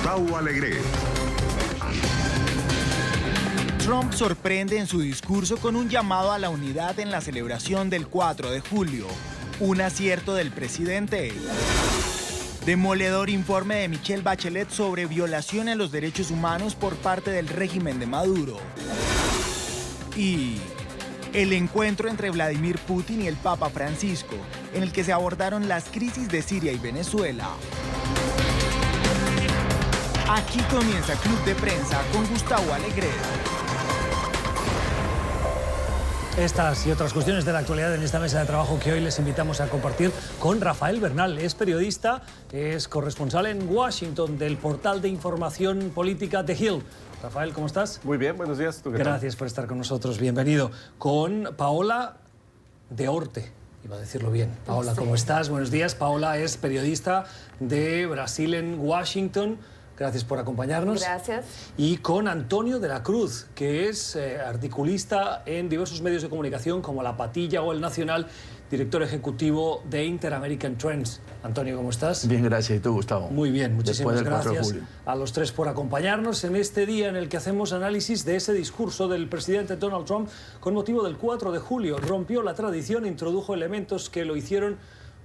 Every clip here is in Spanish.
Gustavo Alegre. Trump sorprende en su discurso con un llamado a la unidad en la celebración del 4 de julio. Un acierto del presidente. Demoledor informe de Michelle Bachelet sobre violación a los derechos humanos por parte del régimen de Maduro. Y el encuentro entre Vladimir Putin y el Papa Francisco, en el que se abordaron las crisis de Siria y Venezuela. Aquí comienza Club de Prensa con Gustavo Alegre. Estas y otras cuestiones de la actualidad en esta mesa de trabajo que hoy les invitamos a compartir con Rafael Bernal. Es periodista, es corresponsal en Washington del portal de información política The Hill. Rafael, ¿cómo estás? Muy bien, buenos días. ¿Tú qué tal? Gracias por estar con nosotros, bienvenido. Con Paola de Orte, iba a decirlo bien. Paola, ¿cómo estás? Buenos días. Paola es periodista de Brasil en Washington. Gracias por acompañarnos. Gracias. Y con Antonio de la Cruz, que es articulista en diversos medios de comunicación como La Patilla o El Nacional, director ejecutivo de Inter-American Trends. Antonio, ¿cómo estás? Bien, gracias. ¿Y tú, Gustavo? Muy bien, muchísimas gracias julio. A los tres por acompañarnos en este día en el que hacemos análisis de ese discurso del presidente Donald Trump con motivo del 4 de julio. Rompió la tradición, introdujo elementos que lo hicieron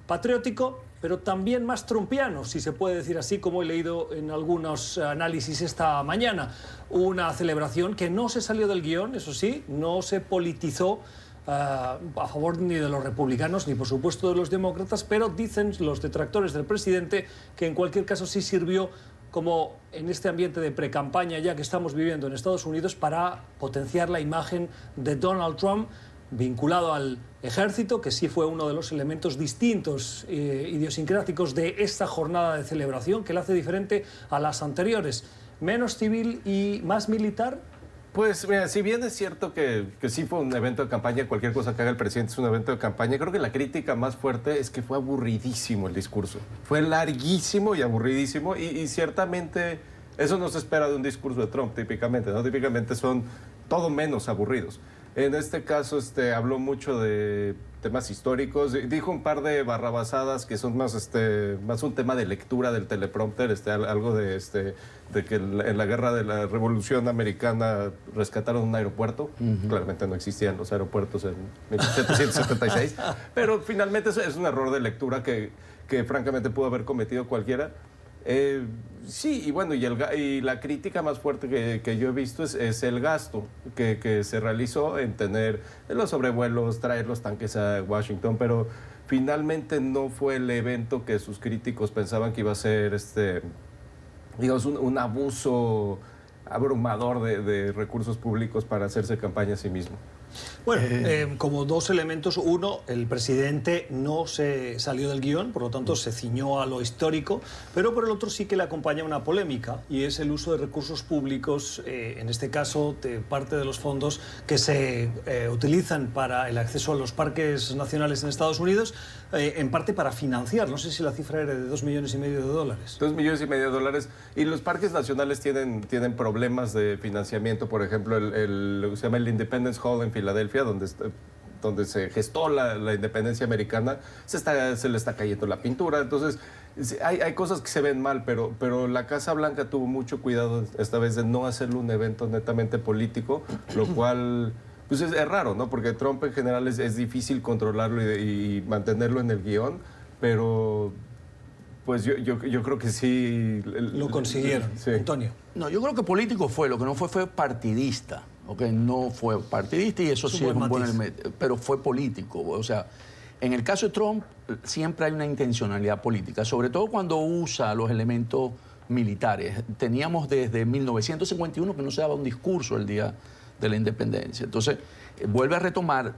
patriótico, pero también más trumpiano, si se puede decir así, como he leído en algunos análisis esta mañana. Una celebración que no se salió del guión, eso sí, no se politizó a favor ni de los republicanos ni por supuesto de los demócratas, pero dicen los detractores del presidente que en cualquier caso sí sirvió como en este ambiente de precampaña ya que estamos viviendo en Estados Unidos para potenciar la imagen de Donald Trump vinculado al ejército, que sí fue uno de los elementos distintos, idiosincráticos de esta jornada de celebración, que la hace diferente a las anteriores. ¿Menos civil y más militar? Pues mira, si bien es cierto que sí fue un evento de campaña, cualquier cosa que haga el presidente es un evento de campaña, creo que la crítica más fuerte es que fue aburridísimo el discurso. Fue larguísimo y aburridísimo y ciertamente eso no se espera de un discurso de Trump típicamente, ¿no? Típicamente son todo menos aburridos. En este caso habló mucho de temas históricos, dijo un par de barrabasadas que son más un tema de lectura del teleprompter, algo de que en la guerra de la Revolución Americana rescataron un aeropuerto. Claramente no existían los aeropuertos en 1776, pero finalmente es un error de lectura que francamente pudo haber cometido cualquiera. Sí, y bueno, y la crítica más fuerte que yo he visto es el gasto que se realizó en tener los sobrevuelos, traer los tanques a Washington, pero finalmente no fue el evento que sus críticos pensaban que iba a ser, digamos, un abuso abrumador de recursos públicos para hacerse campaña a sí mismo. Bueno, como dos elementos. Uno, el presidente no se salió del guión, por lo tanto se ciñó a lo histórico, pero por el otro sí que le acompaña una polémica, y es el uso de recursos públicos, en este caso de parte de los fondos que se utilizan para el acceso a los parques nacionales en Estados Unidos, en parte para financiar, no sé si la cifra era de $2,5 millones de dólares. $2,5 millones, y los parques nacionales tienen problemas de financiamiento. Por ejemplo, lo que se llama el Independence Hall en Filadelfia, donde se gestó la independencia americana, se le está cayendo la pintura. Entonces, hay cosas que se ven mal, pero la Casa Blanca tuvo mucho cuidado esta vez de no hacerlo un evento netamente político, lo cual pues es raro, ¿no? Porque Trump en general es difícil controlarlo y mantenerlo en el guión, pero pues yo creo que sí. Lo consiguieron. Sí. Antonio. No, yo creo que político fue, lo que no fue partidista. Okay, no fue partidista y eso sí es un buen elemento, pero fue político. O sea, en el caso de Trump siempre hay una intencionalidad política, sobre todo cuando usa los elementos militares. Teníamos desde 1951 que no se daba un discurso el día de la independencia. Entonces, vuelve a retomar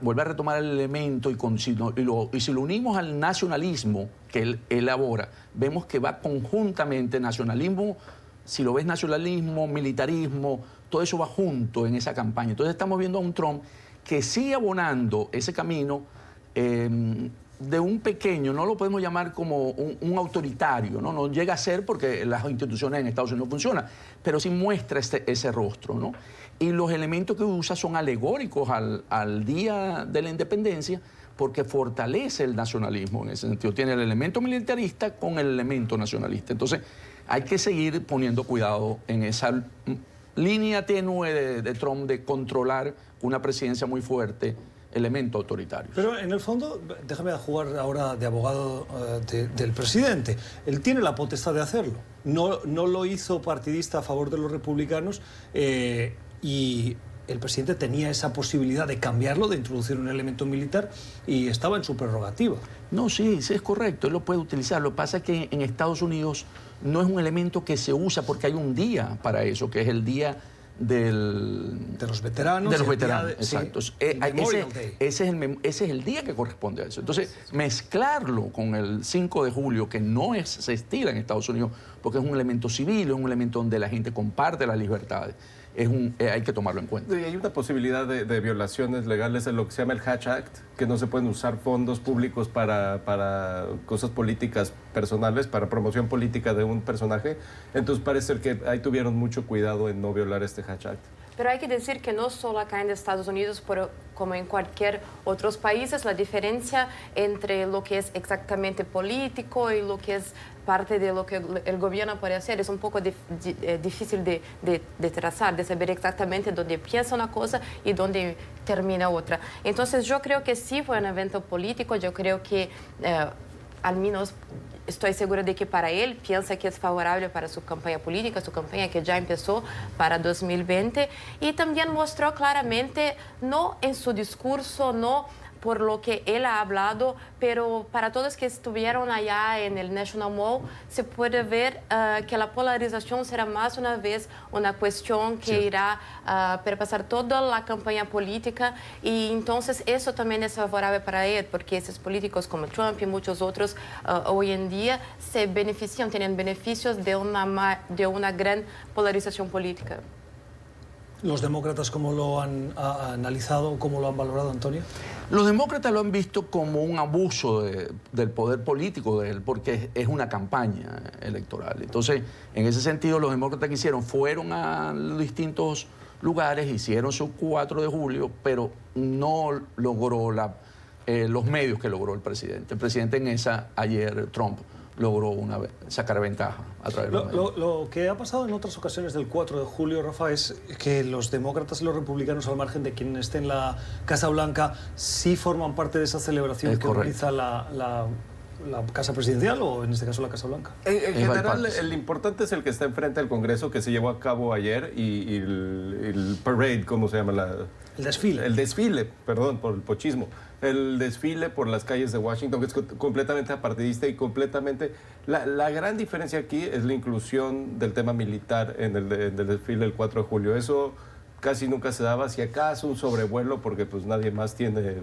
el elemento y si lo unimos al nacionalismo que él elabora, vemos que va conjuntamente nacionalismo. Si lo ves, nacionalismo, militarismo, todo eso va junto en esa campaña. Entonces estamos viendo a un Trump que sigue abonando ese camino de un pequeño, no lo podemos llamar como un autoritario, no llega a ser porque las instituciones en Estados Unidos no funcionan, pero sí muestra ese rostro, ¿no? Y los elementos que usa son alegóricos al Día de la Independencia, porque fortalece el nacionalismo en ese sentido. Tiene el elemento militarista con el elemento nacionalista. Entonces, hay que seguir poniendo cuidado en esa línea tenue de Trump de controlar una presidencia muy fuerte elementos autoritarios. Pero en el fondo, déjame jugar ahora de abogado del presidente. Él tiene la potestad de hacerlo. No lo hizo partidista a favor de los republicanos y el presidente tenía esa posibilidad de cambiarlo, de introducir un elemento militar y estaba en su prerrogativa. No, sí, es correcto, él lo puede utilizar. Lo que pasa es que en Estados Unidos no es un elemento que se usa porque hay un día para eso, que es el día de los veteranos. De los veteranos, exacto. Sí, ese es el día que corresponde a eso. Entonces, mezclarlo con el 5 de julio, que no se estila en Estados Unidos, porque es un elemento civil, es un elemento donde la gente comparte las libertades, hay que tomarlo en cuenta. Y hay una posibilidad de violaciones legales en lo que se llama el Hatch Act, que no se pueden usar fondos públicos para cosas políticas personales, para promoción política de un personaje. Entonces parece ser que ahí tuvieron mucho cuidado en no violar este Hatch Act. Pero hay que decir que no solo acá en Estados Unidos, pero como en cualquier otros países, la diferencia entre lo que es exactamente político y lo que es parte de lo que el gobierno puede hacer es un poco difícil de trazar, de saber exactamente dónde empieza una cosa y dónde termina otra. Entonces yo creo que sí fue un evento político, yo creo que al menos estoy segura de que para él piensa que es favorable para su campaña política, su campaña que ya empezó para 2020 y también mostró claramente, no en su discurso, no por lo que él ha hablado, pero para todos que estuvieron allá en el National Mall, se puede ver que la polarización será más una vez una cuestión que irá a perpasar toda la campaña política y entonces eso también es favorable para él, porque esos políticos como Trump y muchos otros hoy en día se benefician, tienen beneficios de una gran polarización política. ¿Los demócratas cómo lo han analizado, cómo lo han valorado, Antonio? Los demócratas lo han visto como un abuso del poder político de él, porque es una campaña electoral. Entonces, en ese sentido, los demócratas que hicieron fueron a distintos lugares, hicieron su 4 de julio, pero no logró los medios que logró el presidente. El presidente ayer, Trump, logró sacar ventaja a través de los medios. Lo que ha pasado en otras ocasiones del 4 de julio, Rafa, es que los demócratas y los republicanos, al margen de quien esté en la Casa Blanca, sí forman parte de esa celebración que organiza la Casa Presidencial o, en este caso, la Casa Blanca. En general, el importante es el que está enfrente del Congreso, que se llevó a cabo ayer, y el parade, ¿cómo se llama? El desfile. El desfile, perdón, por el pochismo. El desfile por las calles de Washington, que es completamente apartidista y completamente... La gran diferencia aquí es la inclusión del tema militar en el desfile del 4 de julio. Eso casi nunca se daba, si acaso un sobrevuelo, porque pues nadie más tiene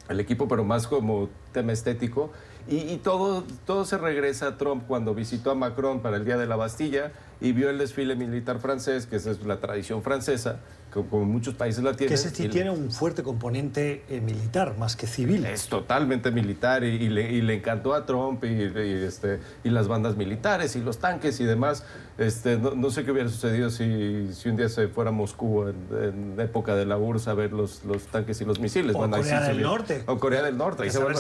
el equipo, pero más como tema estético. Y todo se regresa a Trump cuando visitó a Macron para el Día de la Bastilla y vio el desfile militar francés, que esa es la tradición francesa, como muchos países la tienen. Que ese sí tiene un fuerte componente militar, más que civil. Es totalmente militar y le encantó a Trump y las bandas militares y los tanques y demás. No sé qué hubiera sucedido si un día se fuera a Moscú en época de la URSS a ver los tanques y los misiles. O Corea del Norte. O Corea del Norte. A ver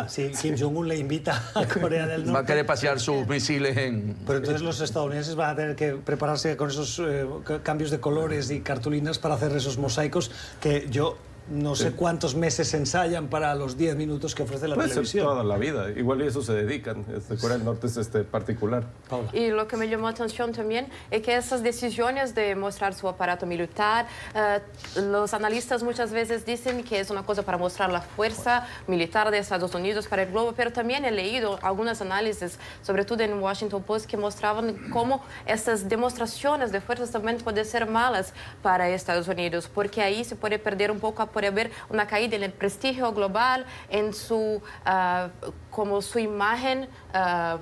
si Kim Jong-un le invita a Corea del Norte. Va a querer pasear sus misiles en... Pero entonces los estadounidenses van a tener que prepararse con esos cambios de colores y cartulinas para hacer esos mosaicos que yo no sé cuántos meses ensayan para los 10 minutos que ofrece la televisión. Toda la vida. Igual eso se dedican. Corea del Norte es particular. Paula. Y lo que me llamó la atención también es que esas decisiones de mostrar su aparato militar, los analistas muchas veces dicen que es una cosa para mostrar la fuerza militar de Estados Unidos para el globo, pero también he leído algunos análisis, sobre todo en Washington Post, que mostraban cómo esas demostraciones de fuerzas también pueden ser malas para Estados Unidos, porque ahí se puede perder un poco, puede haber una caída en el prestigio global, en como su imagen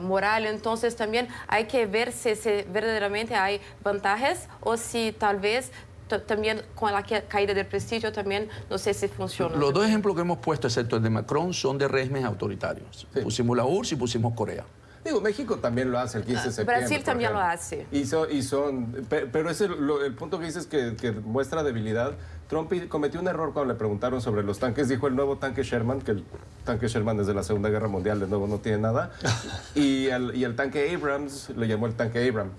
moral. Entonces también hay que ver si verdaderamente hay ventajas o si tal vez también con la caída del prestigio también no sé si funciona. Los dos ejemplos que hemos puesto, excepto el de Macron, son de regímenes autoritarios. Sí. Pusimos la URSS y pusimos Corea. Digo, México también lo hace el 15 de septiembre. Brasil también lo hace. Pero ese, el punto que dices que muestra debilidad. Trump cometió un error cuando le preguntaron sobre los tanques. Dijo el nuevo tanque Sherman, que el tanque Sherman es de la Segunda Guerra Mundial, de nuevo no tiene nada. Y el tanque Abrams le llamó el tanque Abram.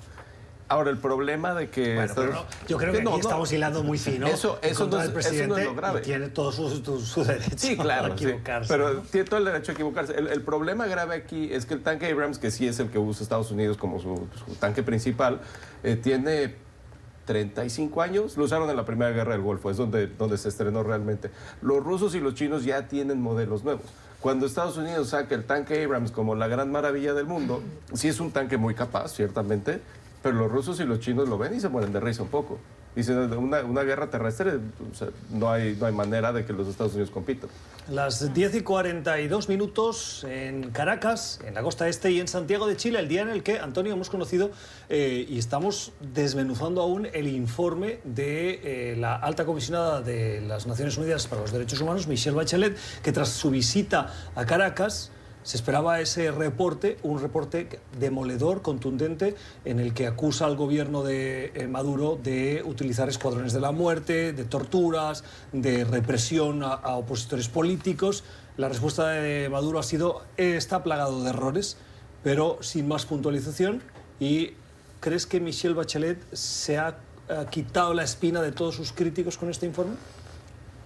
Ahora, el problema de que... Bueno, pero yo creo que aquí estamos hilando muy fino. Eso no es lo grave. Y tiene todo su derecho sí, claro, a equivocarse. Sí, pero ¿no? tiene todo el derecho a equivocarse. El problema grave aquí es que el tanque Abrams, que sí es el que usa Estados Unidos como su tanque principal, tiene 35 años. Lo usaron en la Primera Guerra del Golfo, es donde se estrenó realmente. Los rusos y los chinos ya tienen modelos nuevos. Cuando Estados Unidos saca el tanque Abrams como la gran maravilla del mundo, sí es un tanque muy capaz, ciertamente, pero los rusos y los chinos lo ven y se mueren de risa un poco. Dicen, una guerra terrestre, o sea, no hay manera de que los Estados Unidos compitan. Las 10:42 en Caracas, en la costa este, y en Santiago de Chile, el día en el que, Antonio, hemos conocido y estamos desmenuzando aún el informe de la alta comisionada de las Naciones Unidas para los Derechos Humanos, Michelle Bachelet, que tras su visita a Caracas se esperaba ese reporte, un reporte demoledor, contundente, en el que acusa al gobierno de Maduro de utilizar escuadrones de la muerte, de torturas, de represión a opositores políticos. La respuesta de Maduro ha sido: está plagado de errores, pero sin más puntualización. ¿Y crees que Michelle Bachelet se ha quitado la espina de todos sus críticos con este informe?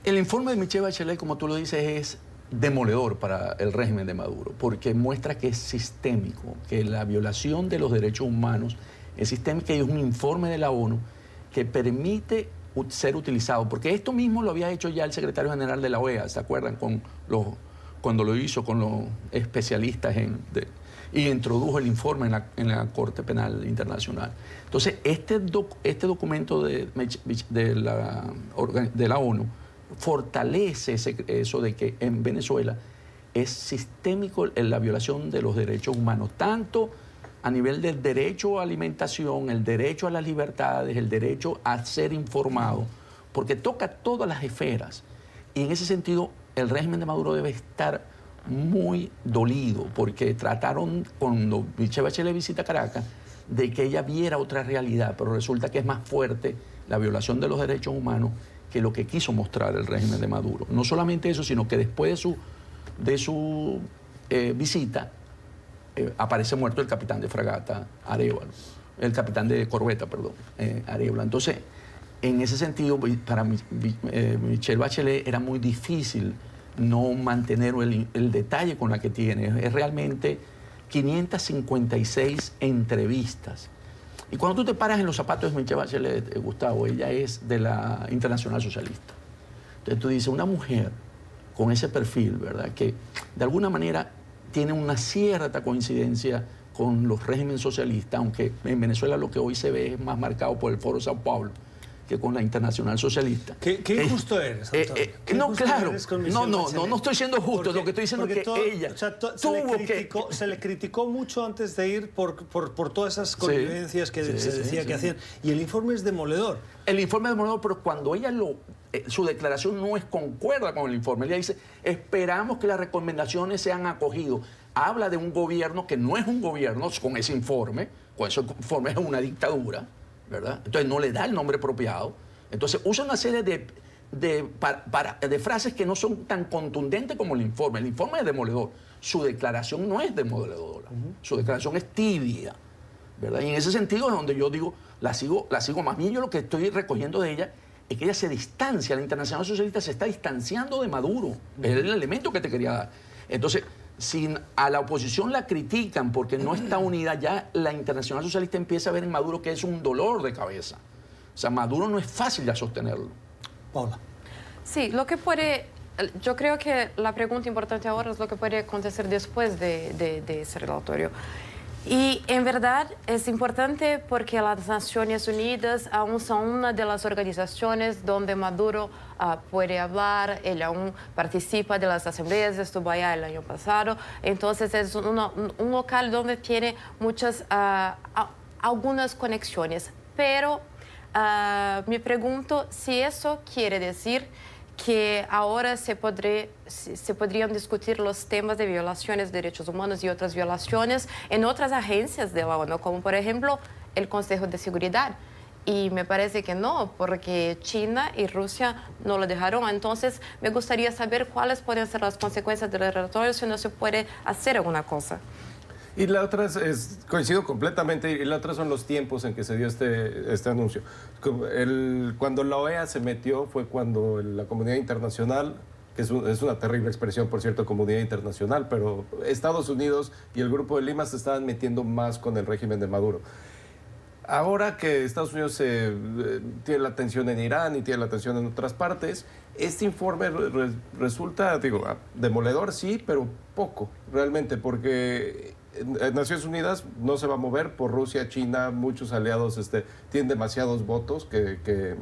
El informe de Michelle Bachelet, como tú lo dices, es demoledor para el régimen de Maduro, porque muestra que es sistémico, que la violación de los derechos humanos es sistémica, y es un informe de la ONU que permite ser utilizado, porque esto mismo lo había hecho ya el secretario general de la OEA, ¿se acuerdan? Cuando lo hizo con los especialistas y introdujo el informe en la Corte Penal Internacional. Entonces, este documento de la ONU fortalece eso de que en Venezuela es sistémico en la violación de los derechos humanos, tanto a nivel del derecho a alimentación, el derecho a las libertades, el derecho a ser informado, porque toca todas las esferas. Y en ese sentido, el régimen de Maduro debe estar muy dolido, porque trataron, cuando Michelle Bachelet visita Caracas, de que ella viera otra realidad, pero resulta que es más fuerte la violación de los derechos humanos que lo que quiso mostrar el régimen de Maduro. No solamente eso, sino que después de su visita aparece muerto el capitán de fragata Arevalo, el capitán de corbeta, perdón, Arevalo. Entonces, en ese sentido, para Michelle Bachelet era muy difícil no mantener el detalle con la que tiene. Es realmente 556 entrevistas. Y cuando tú te paras en los zapatos de Michelle Bachelet, Gustavo, ella es de la Internacional Socialista. Entonces tú dices, una mujer con ese perfil, ¿verdad?, que de alguna manera tiene una cierta coincidencia con los regímenes socialistas, aunque en Venezuela lo que hoy se ve es más marcado por el Foro Sao Paulo que con la Internacional Socialista. ¿Qué injusto eres, Antonio? No, claro. No estoy siendo justo. Lo que estoy diciendo es que ella se le criticó mucho antes de ir por todas esas convivencias que se decía que hacían. Y el informe es demoledor. El informe es demoledor, pero cuando ella su declaración no es concuerda con el informe. Ella dice, esperamos que las recomendaciones sean acogidas. Habla de un gobierno que no es un gobierno con ese informe es una dictadura, ¿verdad? Entonces no le da el nombre apropiado. Entonces usa una serie de frases que no son tan contundentes como el informe. El informe es demoledor. Su declaración no es demoledora. Su declaración es tibia, ¿verdad? Y en ese sentido es donde yo digo, la sigo más bien. Yo lo que estoy recogiendo de ella es que ella se distancia, la Internacional Socialista se está distanciando de Maduro. Es el elemento que te quería dar. Entonces, si a la oposición la critican porque no está unida, ya la Internacional Socialista empieza a ver en Maduro que es un dolor de cabeza. O sea, Maduro no es fácil de sostenerlo. Paula. Sí, yo creo que la pregunta importante ahora es lo que puede acontecer después de ese relatorio. Y en verdad es importante porque las Naciones Unidas aún son una de las organizaciones donde Maduro puede hablar, él aún participa de las asambleas, estuvo allá el año pasado, entonces es un local donde tiene algunas conexiones, pero me pregunto si eso quiere decir que ahora se podrían discutir los temas de violaciones de derechos humanos y otras violaciones en otras agencias de la ONU, como por ejemplo el Consejo de Seguridad. Y me parece que no, porque China y Rusia no lo dejaron. Entonces, me gustaría saber cuáles pueden ser las consecuencias del relatorio si no se puede hacer alguna cosa. Y la otra coincido completamente, y la otra son los tiempos en que se dio este anuncio. Cuando la OEA se metió fue cuando la comunidad internacional, que es una terrible expresión, por cierto, comunidad internacional, pero Estados Unidos y el Grupo de Lima se estaban metiendo más con el régimen de Maduro. Ahora que Estados Unidos tiene la atención en Irán y tiene la atención en otras partes, este informe resulta, digo, demoledor, sí, pero poco, realmente, porque en Naciones Unidas no se va a mover por Rusia, China, muchos aliados tienen demasiados votos que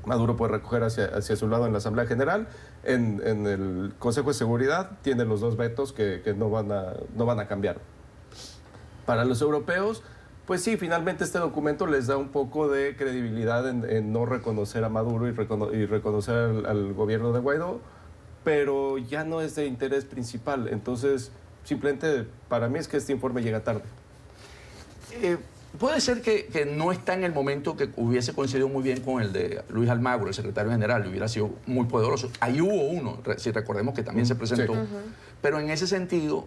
Maduro puede recoger hacia su lado en la Asamblea General. En el Consejo de Seguridad tiene los 2 vetos que no van a cambiar. Para los europeos, pues sí, finalmente este documento les da un poco de credibilidad en no reconocer a Maduro y reconocer al gobierno de Guaidó, pero ya no es de interés principal. Entonces, simplemente para mí es que este informe llega tarde. Puede ser que no está en el momento que hubiese coincidido muy bien con el de Luis Almagro, el secretario general, hubiera sido muy poderoso. Ahí hubo uno, si recordemos que también se presentó. Sí. Pero en ese sentido,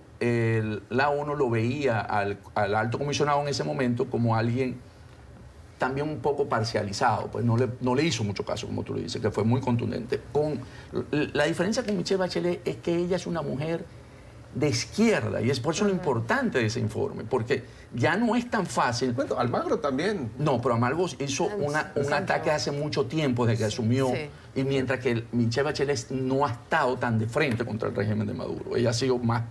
la ONU lo veía al alto comisionado en ese momento como alguien también un poco parcializado, pues no le hizo mucho caso, como tú le dices, que fue muy contundente. La diferencia con Michelle Bachelet es que ella es una mujer de izquierda, y es por eso lo importante de ese informe, porque ya no es tan fácil. Bueno, Almagro también. No, pero Almagro hizo un ataque hace mucho tiempo desde que asumió, y mientras que Michelle Bachelet no ha estado tan de frente contra el régimen de Maduro. Ella ha sido más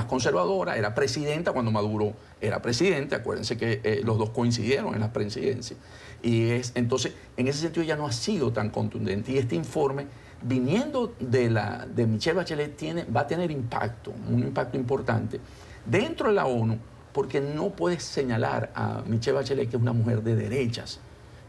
conservadora, era presidenta cuando Maduro era presidente, acuérdense que los dos coincidieron en la presidencia. Entonces, en ese sentido ya no ha sido tan contundente, y este informe, viniendo de Michelle Bachelet, va a tener impacto, un impacto importante dentro de la ONU, porque no puedes señalar a Michelle Bachelet que es una mujer de derechas,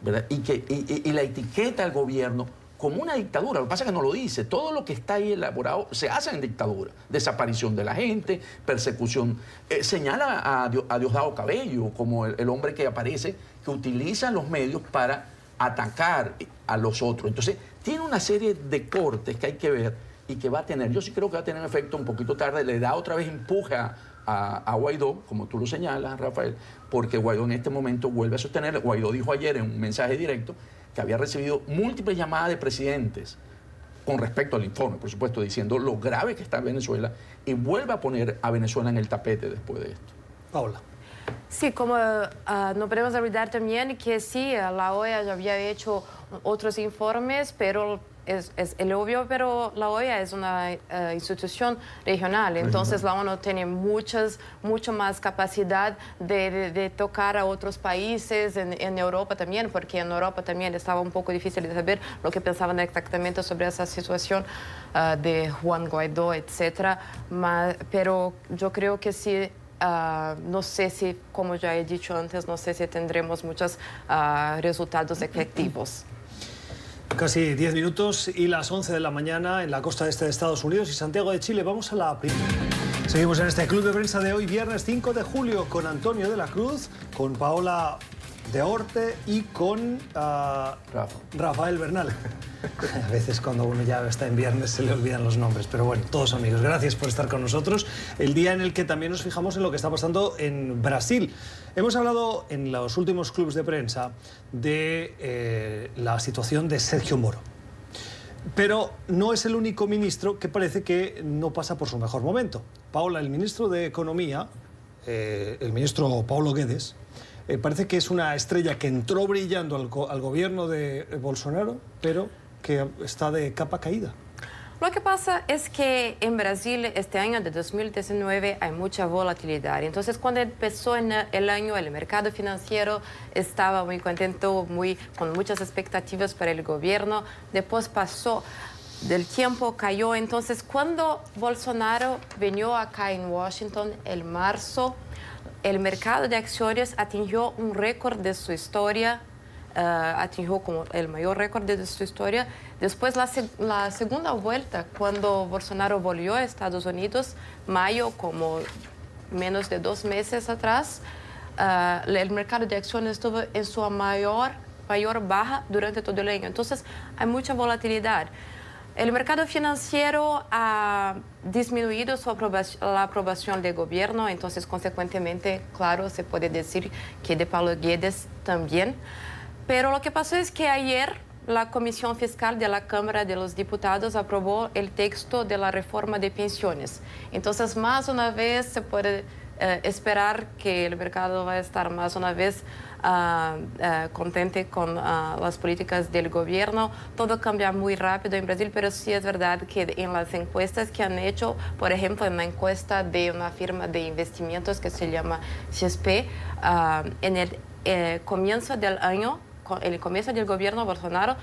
¿verdad? Y la etiqueta al gobierno como una dictadura. Lo que pasa es que no lo dice. Todo lo que está ahí elaborado se hace en dictadura. Desaparición de la gente, persecución. Señala a Diosdado Cabello como el hombre que aparece, que utiliza los medios para atacar a los otros. Entonces, tiene una serie de cortes que hay que ver y que va a tener. Yo sí creo que va a tener efecto un poquito tarde. Le da otra vez empuje a Guaidó, como tú lo señalas, Rafael, porque Guaidó en este momento vuelve a sostener. Guaidó dijo ayer en un mensaje directo que había recibido múltiples llamadas de presidentes con respecto al informe, por supuesto, diciendo lo grave que está Venezuela, y vuelve a poner a Venezuela en el tapete después de esto. Paola. Sí, como no podemos olvidar también que sí, la OEA ya había hecho otros informes, pero es el obvio, pero la OEA es una institución regional, entonces la ONU tiene mucho más capacidad de tocar a otros países en Europa también, porque en Europa también estaba un poco difícil de saber lo que pensaban exactamente sobre esa situación de Juan Guaidó, etc. Pero yo creo que sí. No sé si, como ya he dicho antes, no sé si tendremos muchos resultados efectivos. Casi 10 minutos y las 11 de la mañana en la costa este de Estados Unidos y Santiago de Chile. Vamos a la primera. Seguimos en este club de prensa de hoy, viernes 5 de julio, con Antonio de la Cruz, con Paola de Orte y con Rafael Bernal. A veces cuando uno ya está en viernes se le olvidan los nombres, pero bueno, todos amigos, gracias por estar con nosotros. El día en el que también nos fijamos en lo que está pasando en Brasil. Hemos hablado en los últimos clubs de prensa de la situación de Sergio Moro. Pero no es el único ministro que parece que no pasa por su mejor momento. Paola, el ministro de Economía, el ministro Paulo Guedes, parece que es una estrella que entró brillando al gobierno de Bolsonaro, pero que está de capa caída. Lo que pasa es que en Brasil este año de 2019 hay mucha volatilidad. Entonces, cuando empezó el año, el mercado financiero estaba muy contento, con muchas expectativas para el gobierno. Después pasó del tiempo, cayó. Entonces, cuando Bolsonaro vino acá en Washington en marzo, el mercado de acciones atingió un récord de su historia atingió como el mayor récord de su historia. Después la segunda vuelta, cuando Bolsonaro volvió a Estados Unidos, mayo, como menos de 2 meses atrás, el mercado de acciones estuvo en su mayor baja durante todo el año. Entonces, hay mucha volatilidad. El mercado financiero ha disminuido la aprobación del gobierno, entonces, consecuentemente, claro, se puede decir que de Paulo Guedes también. Pero lo que pasó es que ayer la Comisión Fiscal de la Cámara de los Diputados aprobó el texto de la reforma de pensiones. Entonces, más una vez se puede esperar que el mercado va a estar más una vez contente con las políticas del gobierno. Todo cambia muy rápido en Brasil, pero sí es verdad que en las encuestas que han hecho, por ejemplo, en la encuesta de una firma de investimentos que se llama CSP, en el comienzo del año, en el comienzo del gobierno Bolsonaro,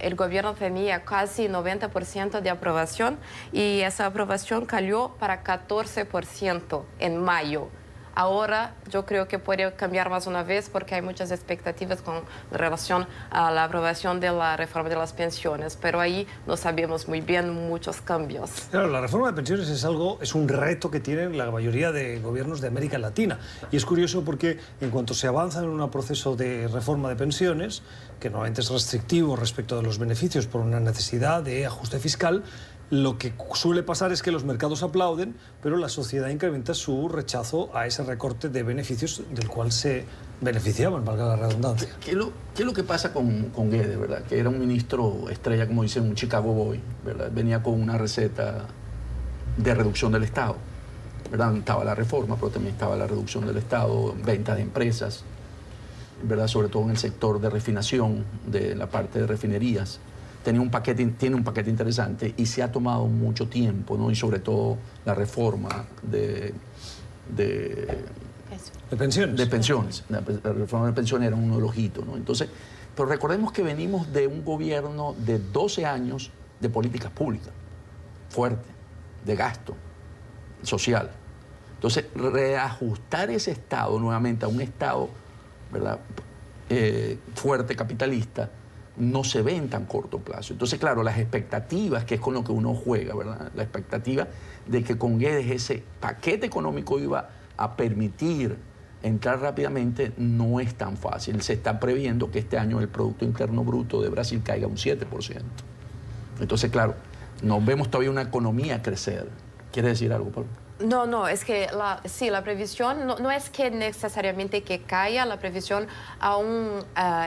el gobierno tenía casi 90% de aprobación y esa aprobación cayó para 14% en mayo. Ahora yo creo que puede cambiar más una vez porque hay muchas expectativas con relación a la aprobación de la reforma de las pensiones, pero ahí no sabemos muy bien muchos cambios. Claro, la reforma de pensiones es un reto que tienen la mayoría de gobiernos de América Latina. Y es curioso porque en cuanto se avanza en un proceso de reforma de pensiones, que normalmente es restrictivo respecto de los beneficios por una necesidad de ajuste fiscal, lo que suele pasar es que los mercados aplauden, pero la sociedad incrementa su rechazo a ese recorte de beneficios del cual se beneficiaban, valga la redundancia. ¿Qué es lo que pasa con Guedes, verdad? Que era un ministro estrella, como dicen, un Chicago Boy, ¿verdad? Venía con una receta de reducción del Estado, ¿verdad? Estaba la reforma, pero también estaba la reducción del Estado, venta de empresas, ¿verdad? Sobre todo en el sector de refinación, de la parte de refinerías. Tiene un paquete interesante y se ha tomado mucho tiempo, ¿no? Y sobre todo la reforma de pensiones. De pensiones. La reforma de pensiones era uno de los hitos, ¿no? Entonces, pero recordemos que venimos de un gobierno de 12 años de políticas públicas, fuerte, de gasto social. Entonces, reajustar ese Estado nuevamente a un Estado, ¿verdad? Fuerte, capitalista, no se ve en tan corto plazo. Entonces, claro, las expectativas, que es con lo que uno juega, ¿verdad? La expectativa de que con Guedes ese paquete económico iba a permitir entrar rápidamente no es tan fácil. Se está previendo que este año el Producto Interno Bruto de Brasil caiga un 7%. Entonces, claro, no vemos todavía una economía crecer. ¿Quiere decir algo, Pablo? No, es que sí, la previsión no es que necesariamente que caiga, la previsión aún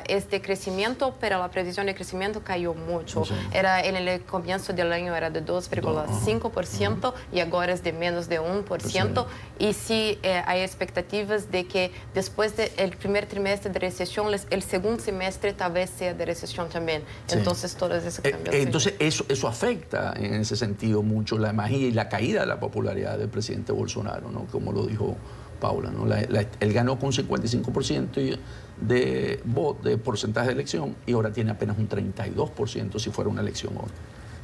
es de crecimiento, pero la previsión de crecimiento cayó mucho. Sí. Era en el comienzo del año era de 2,5% y ahora es de menos de 1%. Y sí hay expectativas de que después del primer trimestre de recesión, el segundo semestre tal vez sea de recesión también. Sí. Entonces, todos esos cambios. Entonces, eso afecta en ese sentido mucho la magia y la caída de la popularidad del presidente Bolsonaro, ¿no? Como lo dijo Paula, ¿no? Él ganó con 55% de porcentaje de elección y ahora tiene apenas un 32% si fuera una elección hoy.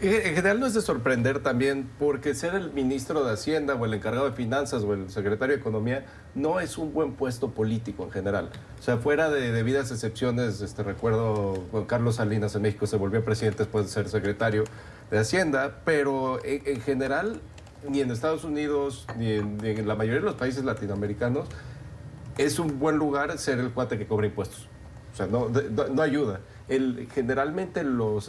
En general no es de sorprender también porque ser el ministro de Hacienda o el encargado de Finanzas o el secretario de Economía no es un buen puesto político en general. O sea, fuera de debidas excepciones, recuerdo Juan Carlos Salinas en México se volvió presidente después de ser secretario de Hacienda, pero en general ni en Estados Unidos ni en la mayoría de los países latinoamericanos es un buen lugar ser el cuate que cobra impuestos. O sea, no ayuda. Generalmente los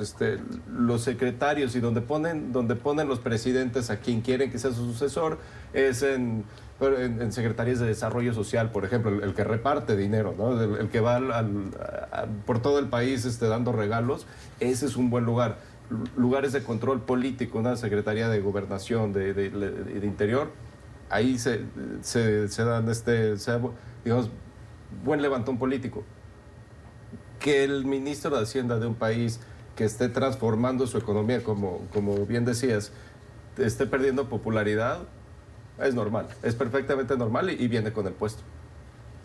secretarios y donde ponen los presidentes a quien quieren que sea su sucesor es en secretarías de desarrollo social, por ejemplo, el que reparte dinero, ¿no? El que va por todo el país dando regalos. Ese es un buen lugar. Lugares de control político, una secretaría de gobernación, de interior, ahí se dan digamos, buen levantón político. Que el ministro de Hacienda de un país que esté transformando su economía, como bien decías, esté perdiendo popularidad, es normal, es perfectamente normal y viene con el puesto.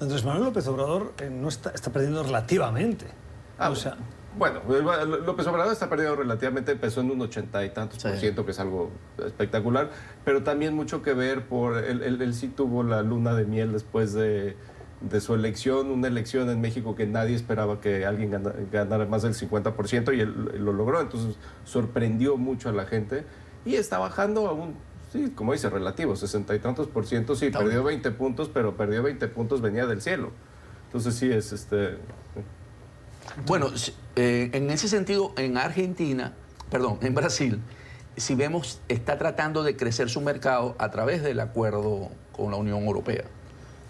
Andrés Manuel López Obrador no está perdiendo relativamente. O sea, bueno, López Obrador está perdiendo relativamente, empezó en un 80 y tantos %, que es algo espectacular, pero también mucho que ver por, él sí tuvo la luna de miel después de de su elección, una elección en México que nadie esperaba que alguien ganara más del 50% y él lo logró, entonces sorprendió mucho a la gente y está bajando a un, sí, como dice, relativo, 60 y tantos por ciento, sí, perdió 20 puntos, pero perdió 20 puntos, venía del cielo. Entonces sí es Bueno, en ese sentido, en Brasil, si vemos, está tratando de crecer su mercado a través del acuerdo con la Unión Europea.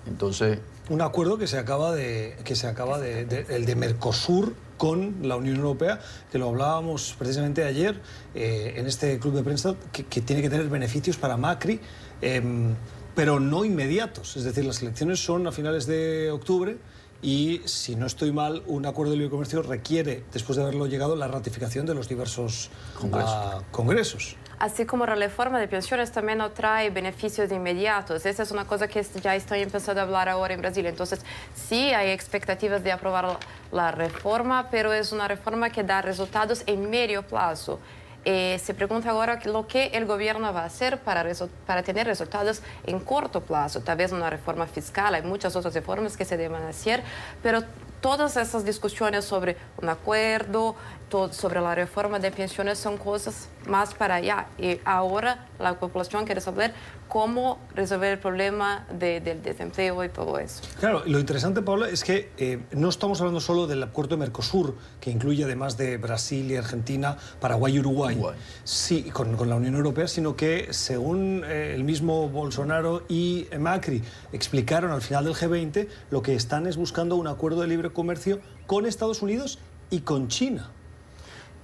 Entonces, un acuerdo que se acaba el de Mercosur con la Unión Europea, que lo hablábamos precisamente ayer en este club de prensa, que tiene que tener beneficios para Macri, pero no inmediatos. Es decir, las elecciones son a finales de octubre y, si no estoy mal, un acuerdo de libre comercio requiere, después de haberlo llegado, la ratificación de los diversos congresos. Así como la reforma de pensiones también no trae beneficios inmediatos. Esa es una cosa que ya estoy empezando a hablar ahora en Brasil. Entonces, sí hay expectativas de aprobar la reforma, pero es una reforma que da resultados en medio plazo. Se pregunta ahora lo que el gobierno va a hacer para tener resultados en corto plazo. Tal vez una reforma fiscal, hay muchas otras reformas que se deben hacer, pero todas esas discusiones sobre un acuerdo, sobre la reforma de pensiones son cosas más para allá. Y ahora la población quiere saber cómo resolver el problema del desempleo y todo eso. Claro, lo interesante, Paula, es que no estamos hablando solo del acuerdo de Mercosur, que incluye además de Brasil y Argentina, Paraguay y Uruguay, sí, con la Unión Europea, sino que, según el mismo Bolsonaro y Macri explicaron al final del G20, lo que están es buscando un acuerdo de libre comercio con Estados Unidos y con China.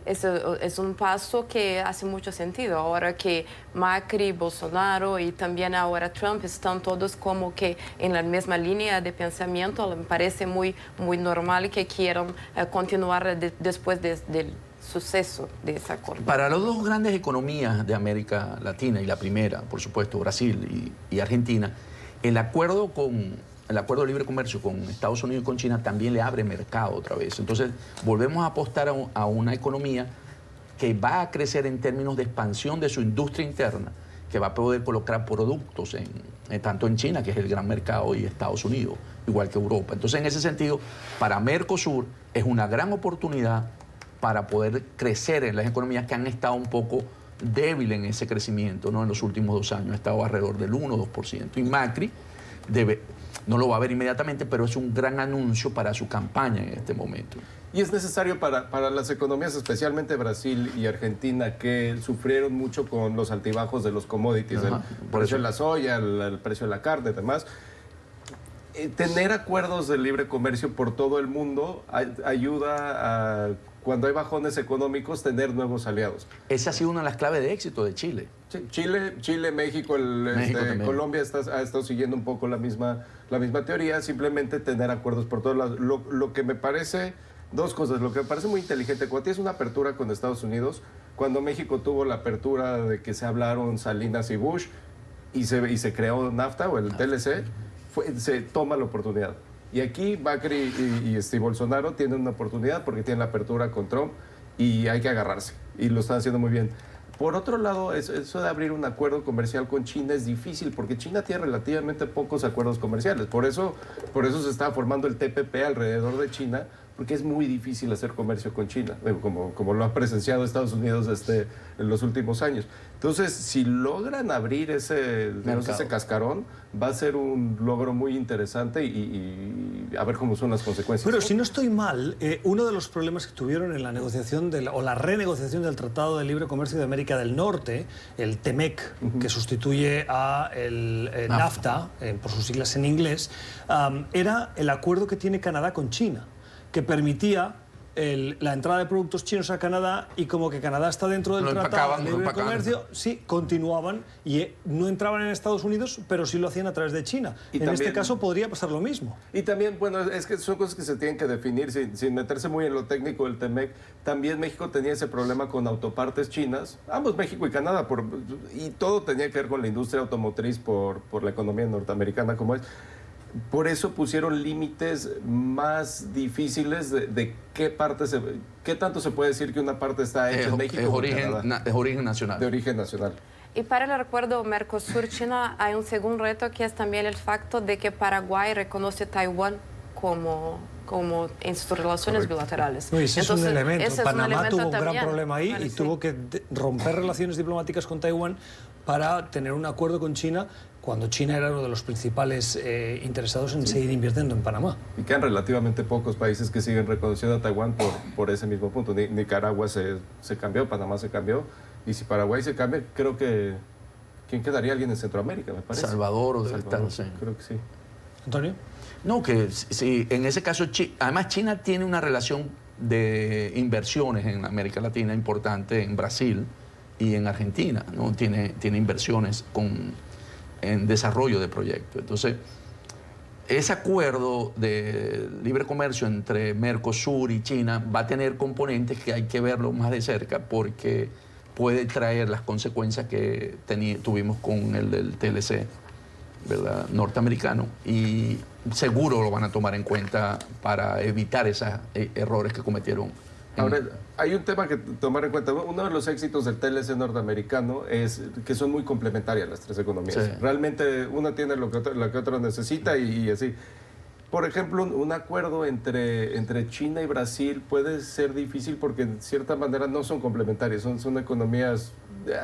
Eso es un paso que hace mucho sentido. Ahora que Macri, Bolsonaro y también ahora Trump están todos como que en la misma línea de pensamiento, me parece muy normal que quieran continuar después del suceso de ese acuerdo. Para las dos grandes economías de América Latina, y la primera, por supuesto, Brasil y Argentina, el acuerdo de libre comercio con Estados Unidos y con China también le abre mercado otra vez. Entonces, volvemos a apostar a una economía que va a crecer en términos de expansión de su industria interna, que va a poder colocar productos tanto en China, que es el gran mercado, y Estados Unidos, igual que Europa. Entonces, en ese sentido, para Mercosur es una gran oportunidad para poder crecer en las economías que han estado un poco débiles en ese crecimiento, ¿no? En los últimos 2 años ha estado alrededor del 1 o 2%. Y Macri no lo va a ver inmediatamente, pero es un gran anuncio para su campaña en este momento. Y es necesario para las economías, especialmente Brasil y Argentina, que sufrieron mucho con los altibajos de los commodities, el precio de la soya, el precio de la carne y demás. Tener acuerdos de libre comercio por todo el mundo ayuda a, cuando hay bajones económicos, tener nuevos aliados. Esa ha sido una de las claves de éxito de Chile. Sí, Chile, México, Colombia ha estado siguiendo un poco la misma teoría, simplemente tener acuerdos por todos lados. Lo que me parece, dos cosas, lo que me parece muy inteligente, cuando tienes una apertura con Estados Unidos, cuando México tuvo la apertura de que se hablaron Salinas y Bush y se creó NAFTA o el TLC, se toma la oportunidad. Y aquí Macri y Bolsonaro tienen una oportunidad porque tienen la apertura con Trump y hay que agarrarse. Y lo están haciendo muy bien. Por otro lado, eso de abrir un acuerdo comercial con China es difícil porque China tiene relativamente pocos acuerdos comerciales. Por eso se está formando el TPP alrededor de China, porque es muy difícil hacer comercio con China, como lo ha presenciado Estados Unidos en los últimos años. Entonces, si logran abrir ese cascarón, va a ser un logro muy interesante y a ver cómo son las consecuencias. Pero si no estoy mal, uno de los problemas que tuvieron en la negociación o la renegociación del Tratado de Libre Comercio de América del Norte, el TEMEC, que sustituye a el NAFTA, por sus siglas en inglés, era el acuerdo que tiene Canadá con China, que permitía la entrada de productos chinos a Canadá, y como que Canadá está dentro del Tratado de Libre Comercio, sí, continuaban y no entraban en Estados Unidos, pero sí lo hacían a través de China. En este caso podría pasar lo mismo. Y también, bueno, es que son cosas que se tienen que definir sin meterse muy en lo técnico del TEMEC. También México tenía ese problema con autopartes chinas, ambos México y Canadá, y todo tenía que ver con la industria automotriz por la economía norteamericana como es. Por eso pusieron límites más difíciles de qué tanto se puede decir que una parte está hecha en México. Es origen nacional. De origen nacional. Y para el acuerdo Mercosur-China hay un segundo reto que es también el facto de que Paraguay reconoce Taiwán como en sus relaciones bilaterales. No, ese es un elemento. Ese Panamá tuvo un gran también, problema ahí vale, y sí. tuvo que romper relaciones diplomáticas con Taiwán para tener un acuerdo con China cuando China era uno de los principales interesados en seguir invirtiendo en Panamá. Y quedan relativamente pocos países que siguen reconociendo a Taiwán por ese mismo punto. Nicaragua se cambió, Panamá se cambió, y si Paraguay se cambia, creo que... ¿Quién quedaría? Alguien en Centroamérica, me parece. Salvador o debe Salvador, estar, sí. Creo que sí. Antonio. No, que sí, en ese caso, además China tiene una relación de inversiones en América Latina importante en Brasil y en Argentina, ¿no? Tiene inversiones en desarrollo de proyectos. Entonces, ese acuerdo de libre comercio entre Mercosur y China va a tener componentes que hay que verlo más de cerca porque puede traer las consecuencias que tuvimos con el del TLC, ¿verdad?, norteamericano, y seguro lo van a tomar en cuenta para evitar esos errores que cometieron. Ahora, hay un tema que tomar en cuenta. Uno de los éxitos del TLC norteamericano es que son muy complementarias las tres economías. Sí. Realmente una tiene lo que otra necesita y así. Por ejemplo, un acuerdo entre China y Brasil puede ser difícil porque en cierta manera no son complementarias, son economías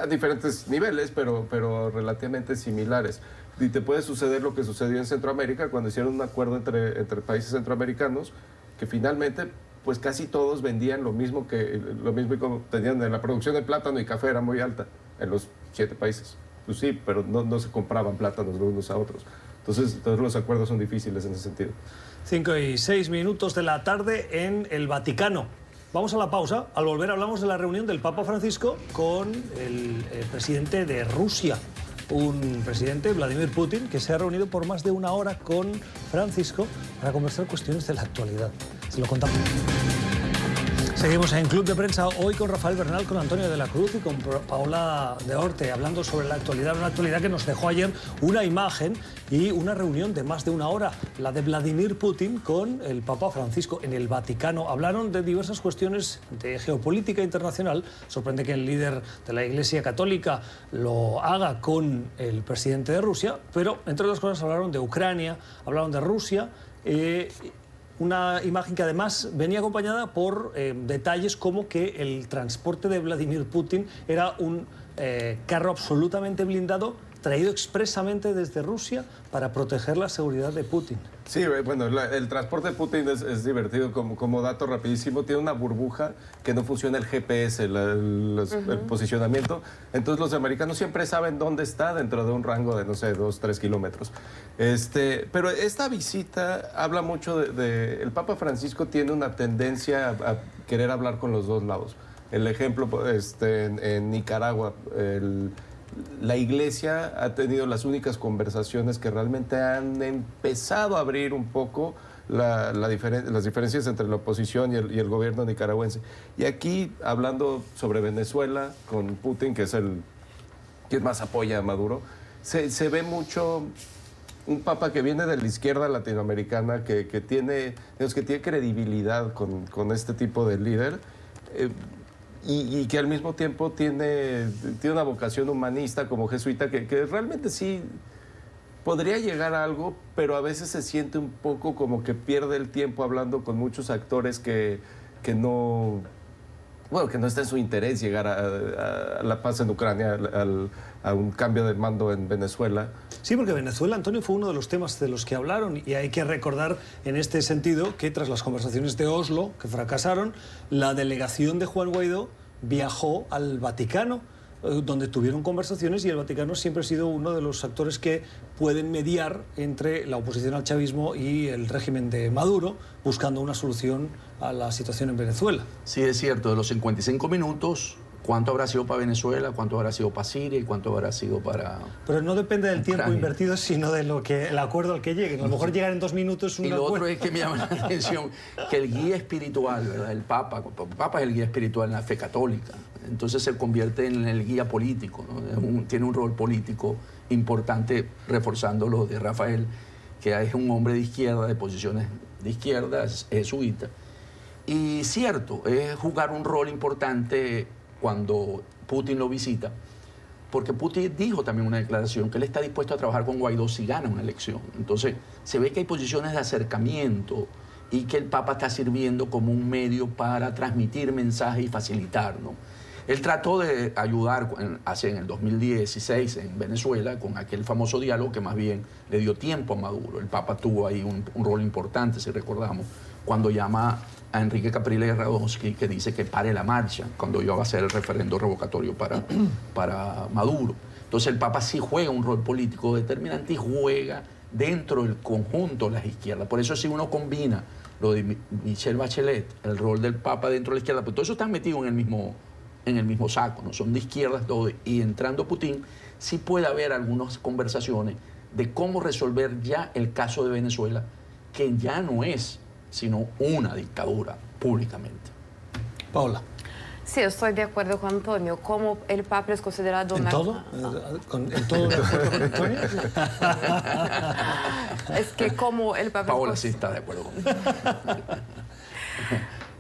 a diferentes niveles, pero relativamente similares. Y te puede suceder lo que sucedió en Centroamérica cuando hicieron un acuerdo entre países centroamericanos que finalmente pues casi todos vendían lo mismo y como tenían la producción de plátano y café era muy alta en los 7 países. Pues sí, pero no se compraban plátanos los unos a otros. Entonces los acuerdos son difíciles en ese sentido. 5:06 de la tarde en el Vaticano. Vamos a la pausa. Al volver hablamos de la reunión del Papa Francisco con el presidente de Rusia. Un presidente, Vladimir Putin, que se ha reunido por más de una hora con Francisco para conversar cuestiones de la actualidad. Se lo contamos. Seguimos en Club de Prensa hoy con Rafael Bernal, con Antonio de la Cruz y con Paola de Orte, hablando sobre la actualidad, una actualidad que nos dejó ayer una imagen y una reunión de más de una hora, la de Vladimir Putin con el Papa Francisco en el Vaticano. Hablaron de diversas cuestiones de geopolítica internacional. Sorprende que el líder de la Iglesia Católica lo haga con el presidente de Rusia, pero entre otras cosas hablaron de Ucrania, hablaron de Rusia. Una imagen que además venía acompañada por detalles como que el transporte de Vladimir Putin era un carro absolutamente blindado traído expresamente desde Rusia para proteger la seguridad de Putin. Sí, bueno, el transporte de Putin es divertido. Como dato rapidísimo, tiene una burbuja que no funciona el GPS, el posicionamiento. Entonces los americanos siempre saben dónde está dentro de un rango de, no sé, 2-3 kilómetros. Pero esta visita habla mucho el Papa Francisco tiene una tendencia a querer hablar con los dos lados. El ejemplo, en Nicaragua, la Iglesia ha tenido las únicas conversaciones que realmente han empezado a abrir un poco las diferencias entre la oposición y el gobierno nicaragüense. Y aquí, hablando sobre Venezuela, con Putin, que es quien más apoya a Maduro, se ve mucho un papa que viene de la izquierda latinoamericana, que tiene credibilidad con este tipo de líder, y que al mismo tiempo tiene una vocación humanista como jesuita que realmente sí podría llegar a algo, pero a veces se siente un poco como que pierde el tiempo hablando con muchos actores que no está en su interés llegar a la paz en Ucrania, a un cambio de mando en Venezuela. Sí, porque Venezuela, Antonio, fue uno de los temas de los que hablaron y hay que recordar en este sentido que tras las conversaciones de Oslo, que fracasaron, la delegación de Juan Guaidó viajó al Vaticano, donde tuvieron conversaciones y el Vaticano siempre ha sido uno de los actores que pueden mediar entre la oposición al chavismo y el régimen de Maduro, buscando una solución a la situación en Venezuela. Sí, es cierto, de los 55 minutos, ¿cuánto habrá sido para Venezuela, cuánto habrá sido para Siria y cuánto habrá sido para Pero no depende del Ucrania? Tiempo invertido, sino de el acuerdo al que lleguen. A lo mejor llegar en 2 minutos un Y lo acuerdo. otro es que me llama la atención que el guía espiritual, ¿verdad? El Papa es el guía espiritual en la fe católica, entonces se convierte en el guía político, ¿no? Tiene un rol político importante, reforzando lo de Rafael, que es un hombre de izquierda, de posiciones de izquierda, es jesuita. Y cierto, es jugar un rol importante cuando Putin lo visita, porque Putin dijo también una declaración que él está dispuesto a trabajar con Guaidó si gana una elección. Entonces, se ve que hay posiciones de acercamiento y que el Papa está sirviendo como un medio para transmitir mensajes y facilitar, ¿no? Él trató de ayudar en el 2016 en Venezuela con aquel famoso diálogo que más bien le dio tiempo a Maduro. El Papa tuvo ahí un rol importante, si recordamos, cuando llama a Enrique Capriles Radonsky, que dice que pare la marcha, cuando iba a hacer el referendo revocatorio para Maduro. Entonces el Papa sí juega un rol político determinante y juega dentro del conjunto de las izquierdas. Por eso si uno combina lo de Michelle Bachelet, el rol del Papa dentro de la izquierda, pues todo eso está metido en el mismo saco, ¿no? Son de izquierdas todos. Y entrando Putin, sí puede haber algunas conversaciones de cómo resolver ya el caso de Venezuela, que ya no es sino una dictadura públicamente. Paola. Sí, estoy de acuerdo con Antonio. Como el Papa es considerado... ¿En todo? ¿En todo de acuerdo con Antonio? Es que como el Papa... Paola sí está de acuerdo conmigo.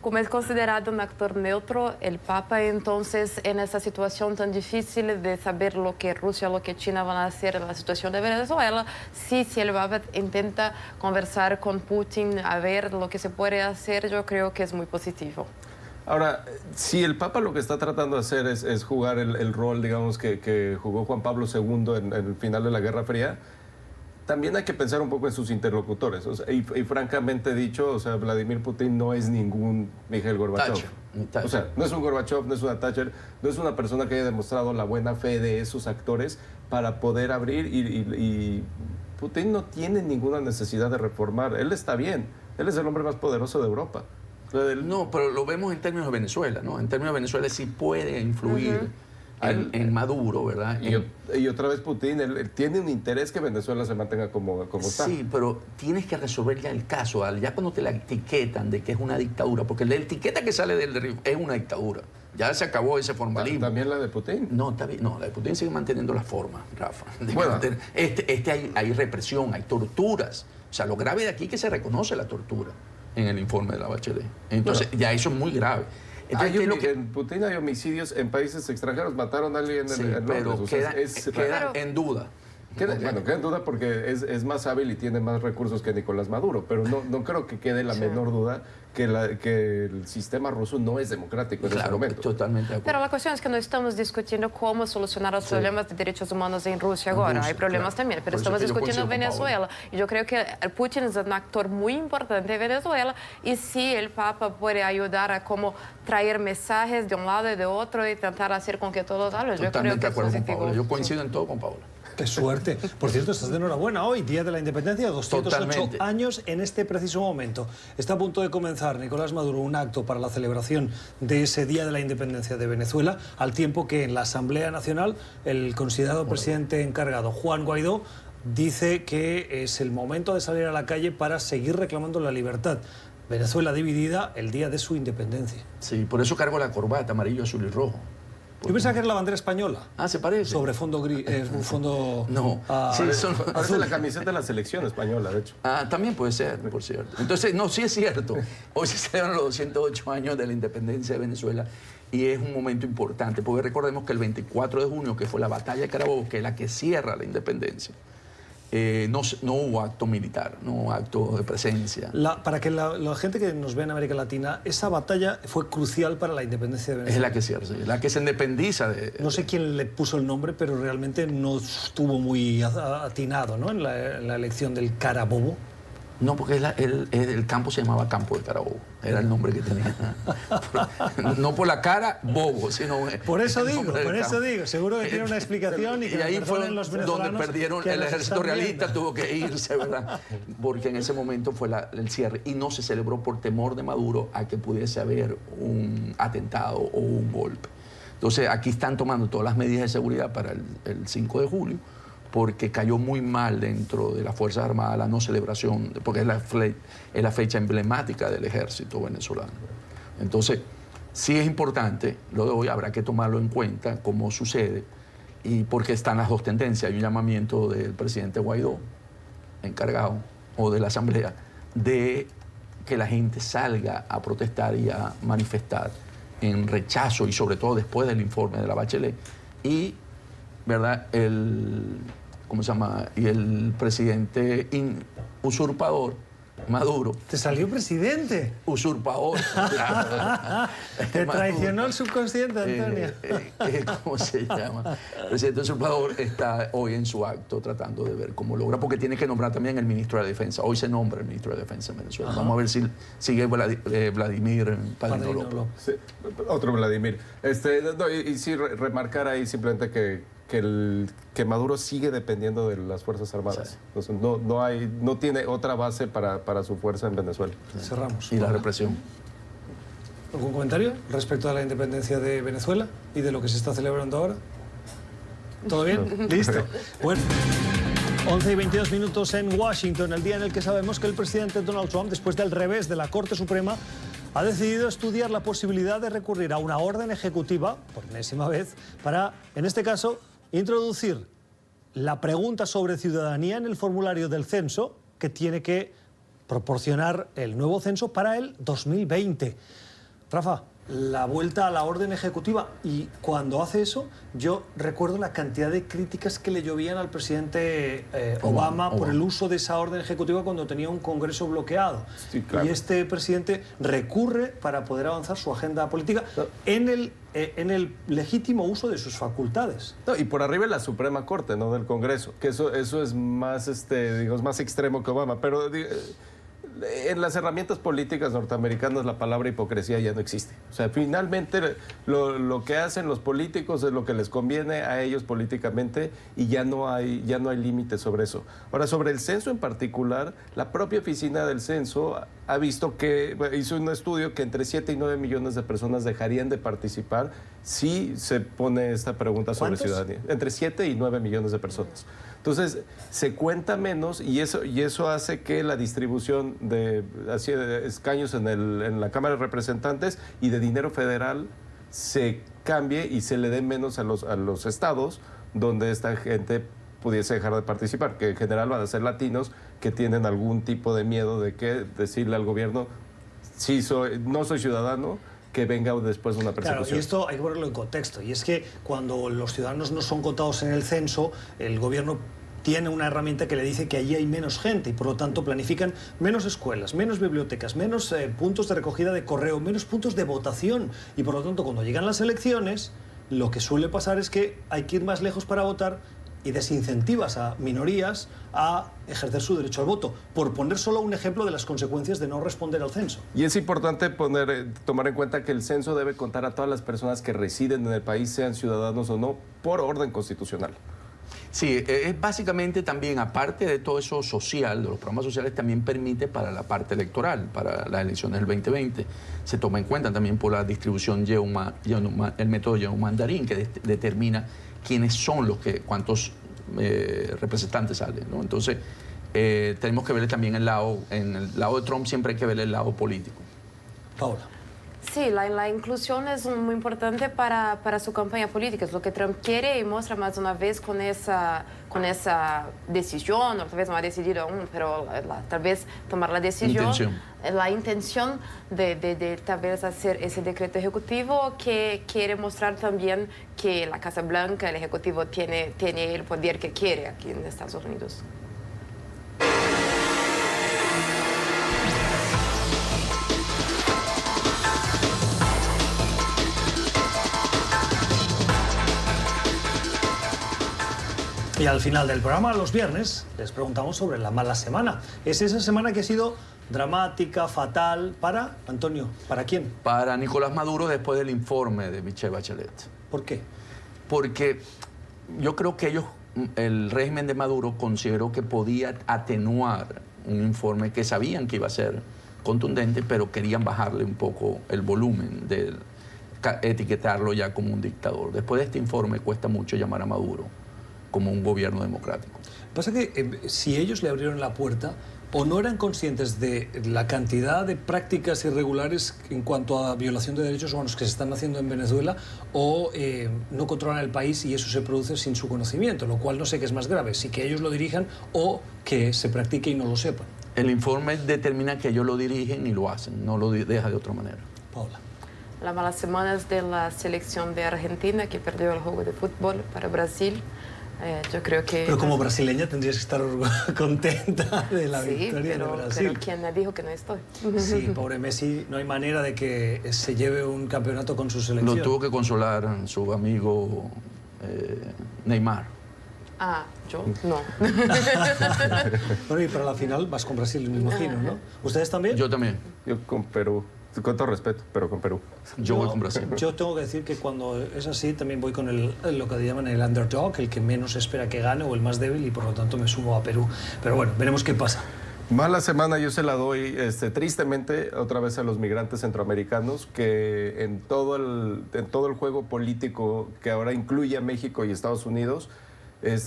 Como es considerado un actor neutro, el Papa, entonces, en esa situación tan difícil de saber lo que Rusia, lo que China van a hacer en la situación de Venezuela, sí, si el Papa intenta conversar con Putin a ver lo que se puede hacer, yo creo que es muy positivo. Ahora, si el Papa lo que está tratando de hacer es jugar el rol, digamos, que jugó Juan Pablo II en el final de la Guerra Fría, también hay que pensar un poco en sus interlocutores. O sea, y francamente dicho, o sea, Vladimir Putin no es ningún Mikhail Gorbachev. O sea, no es un Gorbachev, no es una Thatcher, no es una persona que haya demostrado la buena fe de esos actores para poder abrir y Putin no tiene ninguna necesidad de reformar. Él está bien. Él es el hombre más poderoso de Europa. No, pero lo vemos en términos de Venezuela, ¿no? En términos de Venezuela sí puede influir en Maduro, ¿verdad? Y otra vez Putin, él tiene un interés que Venezuela se mantenga como está. Sí, pero tienes que resolver ya el caso, ya cuando te la etiquetan de que es una dictadura, porque la etiqueta que sale del río es una dictadura. Ya se acabó ese formalismo. ¿También la de Putin? No, está bien. No, la de Putin sigue manteniendo la forma, Rafa. Bueno. Hay represión, hay torturas. O sea, lo grave de aquí es que se reconoce la tortura en el informe de la Bachelet. Entonces, ya eso es muy grave. Entonces, en Putin hay homicidios en países extranjeros. Mataron a alguien en pero Londres. queda en duda. Bueno, queda en duda porque es más hábil y tiene más recursos que Nicolás Maduro, pero no creo que quede la menor duda que el sistema ruso no es democrático en este momento. Totalmente de acuerdo. Pero la cuestión es que no estamos discutiendo cómo solucionar los problemas de derechos humanos en Rusia ahora. Hay problemas también, pero estamos discutiendo Venezuela. Y yo creo que Putin es un actor muy importante de Venezuela y sí, el Papa puede ayudar a cómo traer mensajes de un lado y de otro y intentar hacer con que todos hablen. Yo creo que es positivo. Yo coincido en todo con Paola. ¡Qué suerte! Por cierto, estás de enhorabuena hoy, Día de la Independencia, 208 Totalmente. años en este preciso momento. Está a punto de comenzar Nicolás Maduro un acto para la celebración de ese Día de la Independencia de Venezuela, al tiempo que en la Asamblea Nacional el considerado presidente encargado, Juan Guaidó, dice que es el momento de salir a la calle para seguir reclamando la libertad. Venezuela dividida el día de su independencia. Sí, por eso cargo la corbata amarillo, azul y rojo. Yo pensaba que era la bandera española. Ah, ¿se parece? Sobre fondo gris, un fondo... No, sí, parece la camiseta de la selección española, de hecho. Ah, también puede ser, por cierto. Entonces, no, sí es cierto. Hoy se celebran los 208 años de la independencia de Venezuela y es un momento importante, porque recordemos que el 24 de junio, que fue la batalla de Carabobo, que es la que cierra la independencia, no hubo acto militar, no hubo acto de presencia. Para que la gente que nos ve en América Latina, esa batalla fue crucial para la independencia de Venezuela. Es la que cierra, sí, la que se independiza de... No sé quién le puso el nombre, pero realmente no estuvo muy atinado, ¿no? En la elección del Carabobo. No, porque el campo se llamaba Campo de Carabobo. Era el nombre que tenía. No por la cara, bobo, sino... Por eso digo. Seguro que tiene una explicación y que ahí fue los venezolanos donde perdieron el ejército realista, tuvo que irse, ¿verdad? Porque en ese momento fue el cierre y no se celebró por temor de Maduro a que pudiese haber un atentado o un golpe. Entonces, aquí están tomando todas las medidas de seguridad para el 5 de julio, porque cayó muy mal dentro de las Fuerzas Armadas la no celebración, porque es la fecha emblemática del ejército venezolano. Entonces, sí es importante, lo de hoy habrá que tomarlo en cuenta, cómo sucede, y porque están las dos tendencias. Hay un llamamiento del presidente Guaidó, encargado, o de la Asamblea, de que la gente salga a protestar y a manifestar en rechazo, y sobre todo después del informe de la Bachelet, y ¿verdad? ¿Cómo se llama? Y el presidente usurpador, Maduro. ¿Te salió presidente? Usurpador. Claro. Te traicionó el subconsciente, Antonio. ¿Cómo se llama? El presidente usurpador está hoy en su acto tratando de ver cómo logra, porque tiene que nombrar también el ministro de la Defensa. Hoy se nombra el ministro de Defensa en Venezuela. Vamos a ver si sigue Vladimir Padrino López. Sí, otro Vladimir. Y sí, remarcar ahí simplemente que Maduro sigue dependiendo de las Fuerzas Armadas. Sí. Entonces, no tiene otra base para su fuerza en Venezuela. Cerramos. Y la represión. ¿Algún comentario respecto a la independencia de Venezuela y de lo que se está celebrando ahora? ¿Todo bien? Listo. Bueno. 11 y 22 minutos en Washington, el día en el que sabemos que el presidente Donald Trump, después del revés de la Corte Suprema, ha decidido estudiar la posibilidad de recurrir a una orden ejecutiva, por enésima vez, para, en este caso, introducir la pregunta sobre ciudadanía en el formulario del censo que tiene que proporcionar el nuevo censo para el 2020. Rafa, la vuelta a la orden ejecutiva, y cuando hace eso yo recuerdo la cantidad de críticas que le llovían al presidente Obama por el uso de esa orden ejecutiva cuando tenía un Congreso bloqueado. Sí, claro. Y este presidente recurre para poder avanzar su agenda política en el legítimo uso de sus facultades. No, y por arriba la Suprema Corte, ¿no?, del Congreso, que eso es más, digamos, más extremo que Obama, pero en las herramientas políticas norteamericanas la palabra hipocresía ya no existe. O sea, finalmente lo que hacen los políticos es lo que les conviene a ellos políticamente, y ya no hay límites sobre eso. Ahora, sobre el censo en particular, la propia oficina del censo ha visto hizo un estudio que entre 7 y 9 millones de personas dejarían de participar si se pone esta pregunta sobre ciudadanía. Entre 7 y 9 millones de personas. Entonces, se cuenta menos, y eso hace que la distribución de escaños en la Cámara de Representantes y de dinero federal se cambie y se le dé menos a los estados donde esta gente pudiese dejar de participar, que en general van a ser latinos que tienen algún tipo de miedo de decirle al gobierno, no soy ciudadano, que venga después una persecución. Claro, y esto hay que ponerlo en contexto, y es que cuando los ciudadanos no son contados en el censo, el gobierno tiene una herramienta que le dice que allí hay menos gente y por lo tanto planifican menos escuelas, menos bibliotecas, menos puntos de recogida de correo, menos puntos de votación, y por lo tanto cuando llegan las elecciones lo que suele pasar es que hay que ir más lejos para votar y desincentivas a minorías a ejercer su derecho al voto, por poner solo un ejemplo de las consecuencias de no responder al censo. Y es importante tomar en cuenta que el censo debe contar a todas las personas que residen en el país, sean ciudadanos o no, por orden constitucional. Sí, es básicamente también, aparte de todo eso social, de los programas sociales, también permite para la parte electoral, para las elecciones del 2020. Se toma en cuenta también por la distribución el método Yeomandarín, que determina quiénes son cuántos representantes salen, ¿no? Entonces, tenemos que ver también en el lado de Trump siempre hay que ver el lado político. Paola. Sí, la inclusión es muy importante para su campaña política. Es lo que Trump quiere y muestra más una vez con esa decisión, o tal vez no ha decidido aún, pero tal vez tomar la decisión, la intención de tal vez hacer ese decreto ejecutivo, que quiere mostrar también que la Casa Blanca, el Ejecutivo, tiene el poder que quiere aquí en Estados Unidos. Y al final del programa, los viernes, les preguntamos sobre la mala semana. ¿Es esa semana que ha sido dramática, fatal, para, Antonio, para quién? Para Nicolás Maduro, después del informe de Michelle Bachelet. ¿Por qué? Porque yo creo que el régimen de Maduro consideró que podía atenuar un informe que sabían que iba a ser contundente, pero querían bajarle un poco el volumen, etiquetarlo ya como un dictador. Después de este informe cuesta mucho llamar a Maduro como un gobierno democrático. Pasa que si ellos le abrieron la puerta, o no eran conscientes de la cantidad de prácticas irregulares en cuanto a violación de derechos humanos que se están haciendo en Venezuela, o no controlan el país y eso se produce sin su conocimiento, lo cual no sé qué es más grave, si que ellos lo dirijan o que se practique y no lo sepan. El informe determina que ellos lo dirigen y lo hacen, no lo deja de otra manera. Paola. La mala semana es de la selección de Argentina, que perdió el juego de fútbol para Brasil. Yo creo que... Pero como brasileña tendrías que estar contenta de la victoria de Brasil. Pero ¿quién me dijo que no estoy? Sí, pobre Messi, no hay manera de que se lleve un campeonato con su selección. Lo tuvo que consolar su amigo Neymar. Ah, yo no. Bueno, y para la final vas con Brasil, me imagino, ¿no? ¿Ustedes también? Yo también. Yo con Perú. Con todo respeto, pero con Perú. Yo voy con Brasil. Yo tengo que decir que cuando es así también voy con lo que llaman el underdog, el que menos espera que gane o el más débil, y por lo tanto me sumo a Perú. Pero bueno, veremos qué pasa. Mala semana yo se la doy tristemente otra vez a los migrantes centroamericanos, que en todo el juego político que ahora incluye a México y Estados Unidos,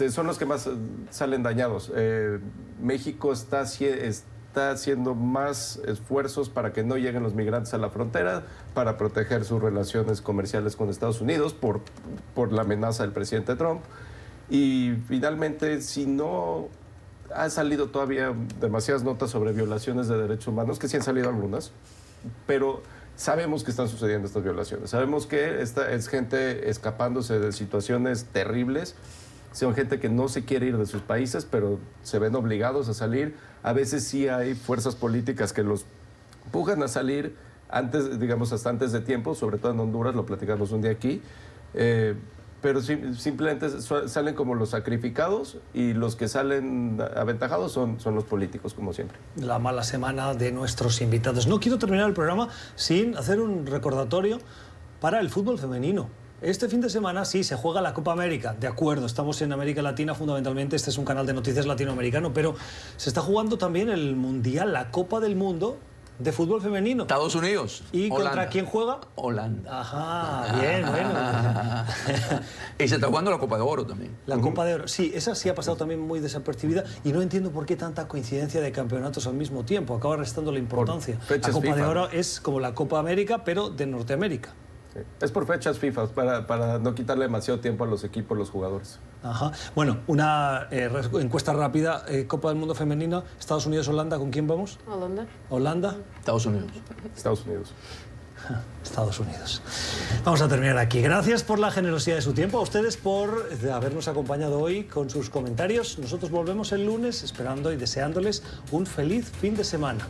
son los que más salen dañados. México está haciendo más esfuerzos para que no lleguen los migrantes a la frontera, para proteger sus relaciones comerciales con Estados Unidos por la amenaza del presidente Trump. Y finalmente, si no ha salido todavía demasiadas notas sobre violaciones de derechos humanos, que sí han salido algunas, pero sabemos que están sucediendo estas violaciones. Sabemos que esta es gente escapándose de situaciones terribles. Son gente que no se quiere ir de sus países, pero se ven obligados a salir. A veces sí hay fuerzas políticas que los empujan a salir antes, digamos, hasta antes de tiempo, sobre todo en Honduras, lo platicamos un día aquí. Pero simplemente salen como los sacrificados, y los que salen aventajados son los políticos, como siempre. La mala semana de nuestros invitados. No quiero terminar el programa sin hacer un recordatorio para el fútbol femenino. Este fin de semana sí se juega la Copa América, de acuerdo, estamos en América Latina fundamentalmente, este es un canal de noticias latinoamericano, pero se está jugando también el Mundial, la Copa del Mundo de fútbol femenino. Estados Unidos. ¿Y Holanda. contra quién juega? Holanda. Ajá, bien, bueno. Y se está jugando la Copa de Oro también. La Copa de Oro, sí, esa sí ha pasado también muy desapercibida, y no entiendo por qué tanta coincidencia de campeonatos al mismo tiempo, acaba restando la importancia. La Copa de Oro es como la Copa América, pero de Norteamérica. Sí. Es por fechas FIFA, para no quitarle demasiado tiempo a los equipos, los jugadores. Ajá. Bueno, una encuesta rápida, Copa del Mundo femenina, Estados Unidos-Holanda, ¿con quién vamos? Holanda. ¿Holanda? Estados Unidos. Estados Unidos. Estados Unidos. Vamos a terminar aquí. Gracias por la generosidad de su tiempo, a ustedes por habernos acompañado hoy con sus comentarios. Nosotros volvemos el lunes esperando y deseándoles un feliz fin de semana.